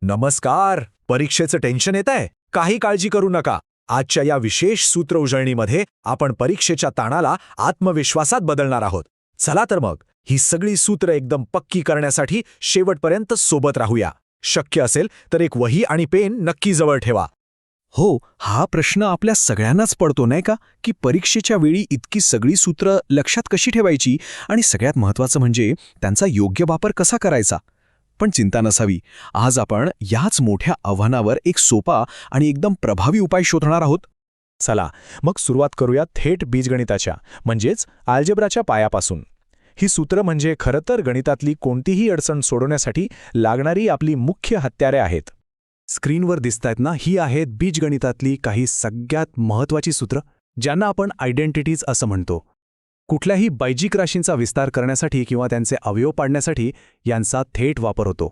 नमस्कार. परीक्षेचं टेन्शन येतंय? काही काळजी करू नका. आजच्या या विशेष सूत्र उजळणीमध्ये आपण परीक्षेच्या ताणाला आत्मविश्वासात बदलणार आहोत. चला तर मग ही सगळी सूत्र एकदम पक्की करण्यासाठी शेवटपर्यंत सोबत राहूया. शक्य असेल तर एक वही आणि पेन नक्की जवळ ठेवा. हो, हा प्रश्न आपल्या सगळ्यांनाच पडतो नाही का, की परीक्षेच्या वेळी इतकी सगळी सूत्र लक्षात कशी ठेवायची आणि सगळ्यात महत्त्वाचं म्हणजे त्यांचा योग्य वापर कसा करायचा. पण चिंता नसावी, आज आपण याच मोठ्या आव्हानावर एक सोपा आणि एकदम प्रभावी उपाय शोधणार आहोत. चला मग सुरुवात करूया थेट बीजगणिताच्या म्हणजेच अल्जेब्राच्या पायापासून. ही सूत्र म्हणजे खरं तर गणितातली कोणतीही अडचण सोडवण्यासाठी लागणारी आपली मुख्य हत्यारे आहेत. स्क्रीनवर दिसतायत ना, ही आहेत बीजगणितातली काही सगळ्यात महत्त्वाची सूत्र, ज्यांना आपण आयडेंटिटीज असं म्हणतो. कुठल्याही बायजिक राशींचा विस्तार करण्यासाठी किंवा त्यांचे अवयव पाडण्यासाठी यांचा थेट वापर होतो.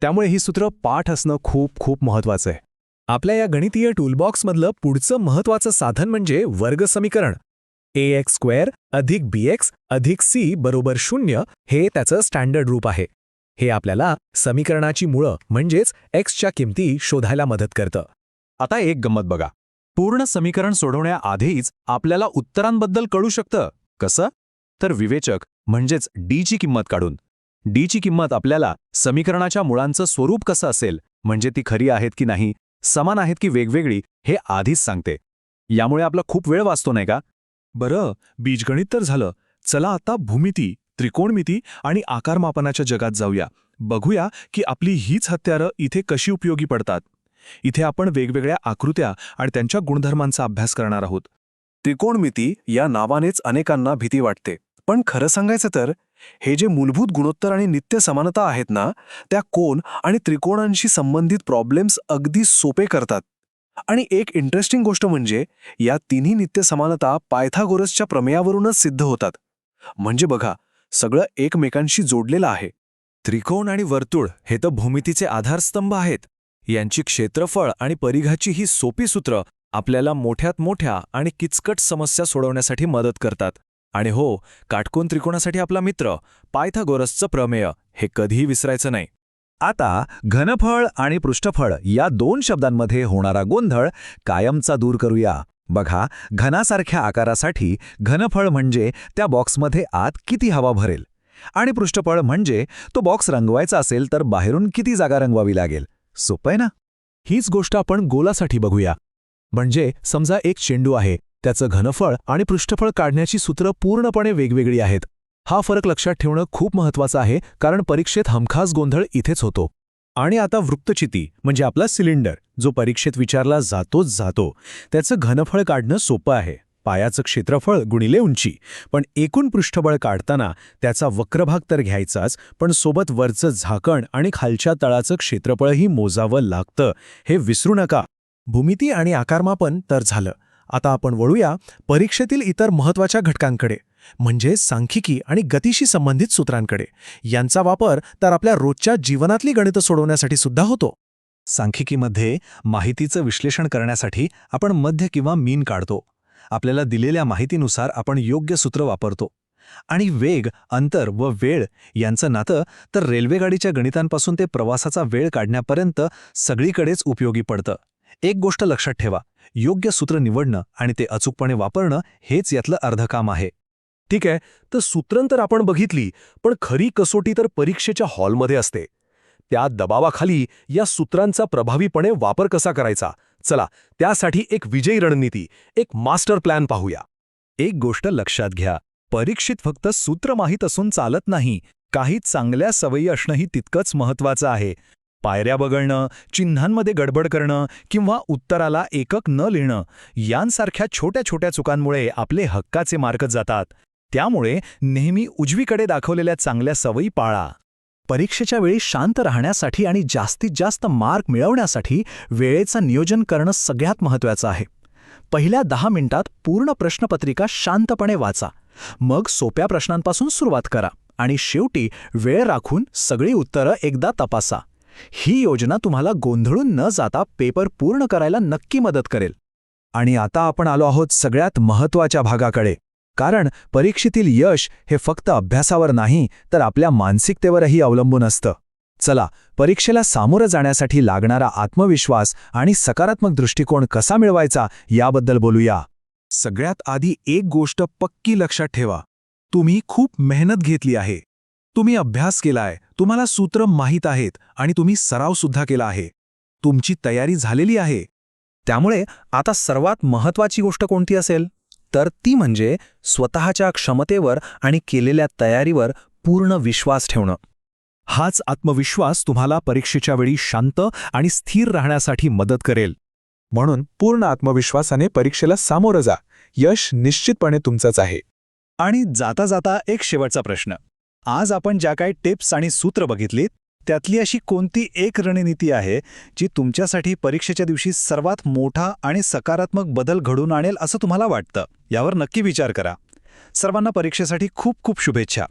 त्यामुळे ही सूत्र पाठ असणं खूप खूप महत्त्वाचं आहे. आपल्या या गणितीय टूलबॉक्समधलं पुढचं महत्त्वाचं साधन म्हणजे वर्गसमीकरण. ax² + bx + c = 0 हे त्याचं स्टँडर्ड रूप आहे. हे आपल्याला समीकरणाची मुळं म्हणजेच एक्सच्या किमती शोधायला मदत करतं. आता एक गंमत बघा. पूर्ण समीकरण सोडवण्याआधीच आपल्याला उत्तरांबद्दल कळू शकतं. कसं? तर विवेचक म्हणजेच डी ची किंमत काढून. डी ची किंमत आपल्याला समीकरणाच्या मुळांचं स्वरूप कसं असेल, म्हणजे ती खरी आहेत की नाही, समान आहेत की वेगवेगळी, हे आधीच सांगते. यामुळे आपला खूप वेळ वाचतो नाही का? बरं, बीजगणित तर झालं. चला आता भूमिती, त्रिकोणमिती आणि आकारमापनाच्या जगात जाऊया. बघूया की आपली हीच हत्यारं इथे कशी उपयोगी पडतात. इथे आपण वेगवेगळ्या आकृत्या आणि त्यांच्या गुणधर्मांचा अभ्यास करणार आहोत. त्रिकोणमिती या नावानेच अनेकांना भीती वाटते, पण खरं सांगायचं तर हे जे मूलभूत गुणोत्तर आणि नित्य समानता आहेत ना, त्या कोन आणि त्रिकोणांशी संबंधित प्रॉब्लेम्स अगदी सोपे करतात. आणि एक इंटरेस्टिंग गोष्ट म्हणजे या तिन्ही नित्य समानता पायथागोरसच्या प्रमेयावरूनच सिद्ध होतात. म्हणजे बघा, सगळं एकमेकांशी जोडलेलं आहे. त्रिकोण आणि वर्तुळ हे तर भूमितीचे आधारस्तंभ आहेत. यांची क्षेत्रफळ आणि परिघाची ही सोपी सूत्र आपल्याला मोठ्यात मोठ्या आणि किचकट समस्या सोडवण्यासाठी मदत करतात. आणि हो, काटकोन त्रिकोणासाठी आपला मित्र पायथागोरसचं प्रमेय हे कधीही विसरायचं नाही. आता घनफळ आणि पृष्ठफळ या दोन शब्दांमध्ये होणारा गोंधळ कायमचा दूर करूया. बघा, घनासारख्या आकारासाठी घनफळ म्हणजे त्या बॉक्समध्ये आत किती हवा भरेल, आणि पृष्ठफळ म्हणजे तो बॉक्स रंगवायचा असेल तर बाहेरून किती जागा रंगवावी लागेल. सोपं आहे ना? हीच गोष्ट आपण गोलासाठी बघूया. म्हणजे समजा एक चेंडू आहे, त्याचं घनफळ आणि पृष्ठफळ काढण्याची सूत्र पूर्णपणे वेगवेगळी आहेत. हा फरक लक्षात ठेवणं खूप महत्त्वाचं आहे, कारण परीक्षेत हमखास गोंधळ इथेच होतो. आणि आता वृत्तचिती म्हणजे आपला सिलेंडर, जो परीक्षेत विचारला जातोच जातो. त्याचं घनफळ काढणं सोपं आहे, पायाचं क्षेत्रफळ गुणिले उंची. पण एकूण पृष्ठबळ काढताना त्याचा वक्रभाग तर घ्यायचाच, पण सोबत वरचं झाकण आणि खालच्या तळाचं क्षेत्रफळही मोजावं लागतं, हे विसरू नका. भूमिती आणि आकारमापन तर झालं. आता आपण वळूया परीक्षेतील इतर महत्त्वाच्या घटकांकडे, म्हणजे सांख्यिकी आणि गतीशी संबंधित सूत्रांकडे. यांचा वापर तर आपल्या रोजच्या जीवनातली गणितं सोडवण्यासाठी सुद्धा होतो. सांख्यिकीमध्ये माहितीचं विश्लेषण करण्यासाठी आपण मध्य किंवा मीन काढतो. आपल्याला दिलेल्या माहितीनुसार आपण योग्य सूत्र वापरतो. आणि वेग, अंतर व वेळ यांचं नातं तर रेल्वेगाडीच्या गणितांपासून ते प्रवासाचा वेळ काढण्यापर्यंत सगळीकडेच उपयोगी पडतं. एक गोष्ट लक्षात ठेवा, योग्य सूत्र निवडणं आणि ते अचूकपणे वापरणं हेच यातलं अर्ध काम आहे. ठीक आहे, तर सूत्रं तर आपण बघितली, पण खरी कसोटी तर परीक्षेच्या हॉलमध्ये असते. त्या दबावाखाली या सूत्रांचा प्रभावीपणे वापर कसा करायचा, चला त्यासाठी एक विजयी रणनीती, एक मास्टर प्लॅन पाहूया. एक गोष्ट लक्षात घ्या, परीक्षेत फक्त सूत्र माहीत असून चालत नाही, काही चांगल्या सवयी असणंही तितकंच महत्त्वाचं आहे. पायऱ्या बघणं, चिन्हांमध्ये गडबड करणं किंवा उत्तराला एकक न लिहिणं यांसारख्या छोट्या छोट्या चुकांमुळे आपले हक्काचे मार्क जातात. त्यामुळे नेहमी उजवीकडे दाखवलेल्या चांगल्या सवयी पाळा. परीक्षेच्या वेळी शांत राहण्यासाठी आणि जास्तीत जास्त मार्क मिळवण्यासाठी वेळेचं नियोजन करणं सगळ्यात महत्त्वाचं आहे. पहिल्या 10 मिनिटात पूर्ण प्रश्नपत्रिका शांतपणे वाचा. मग सोप्या प्रश्नांपासून सुरुवात करा आणि शेवटी वेळ राखून सगळी उत्तरं एकदा तपासा. ही योजना तुम्हाला गोंधळून न जाता पेपर पूर्ण करायला नक्की मदत करेल. आणि आता आपण आलो आहोत सगळ्यात महत्त्वाच्या भागाकडे, कारण परीक्षेतील यश हे फक्त अभ्यासावर नाही तर आपल्या मानसिकतेवरही अवलंबून असतं. चला, परीक्षेला सामोरं जाण्यासाठी लागणारा आत्मविश्वास आणि सकारात्मक दृष्टिकोन कसा मिळवायचा याबद्दल बोलूया. सगळ्यात आधी एक गोष्ट पक्की लक्षात ठेवा. तुम्ही खूप मेहनत घेतली आहे. तुम्ही अभ्यास केलाय, तुम्हाला सूत्र माहीत आहेत आणि तुम्ही सरावसुद्धा केला आहे. तुमची तयारी झालेली आहे. त्यामुळे आता सर्वात महत्त्वाची गोष्ट कोणती असेल? तर ती म्हणजे स्वतःच्या क्षमतेवर आणि केलेल्या तयारीवर पूर्ण विश्वास ठेवणं. हाच आत्मविश्वास तुम्हाला परीक्षेच्या वेळी शांत आणि स्थिर राहण्यासाठी मदत करेल. म्हणून पूर्ण आत्मविश्वासाने परीक्षेला सामोरं जा. यश निश्चितपणे तुमचंच आहे. आणि जाता जाता एक शेवटचा प्रश्न. आज आपण ज्या काही टिप्स आणि सूत्र बघितलीत त्यातली अशी कोणती एक रणनीती आहे जी तुमच्यासाठी परीक्षेच्या दिवशी सर्वात मोठा आणि सकारात्मक बदल घडून आणेल असं तुम्हाला वाटतं? यावर नक्की विचार करा. सर्वांना परीक्षेसाठी खूप खूप शुभेच्छा.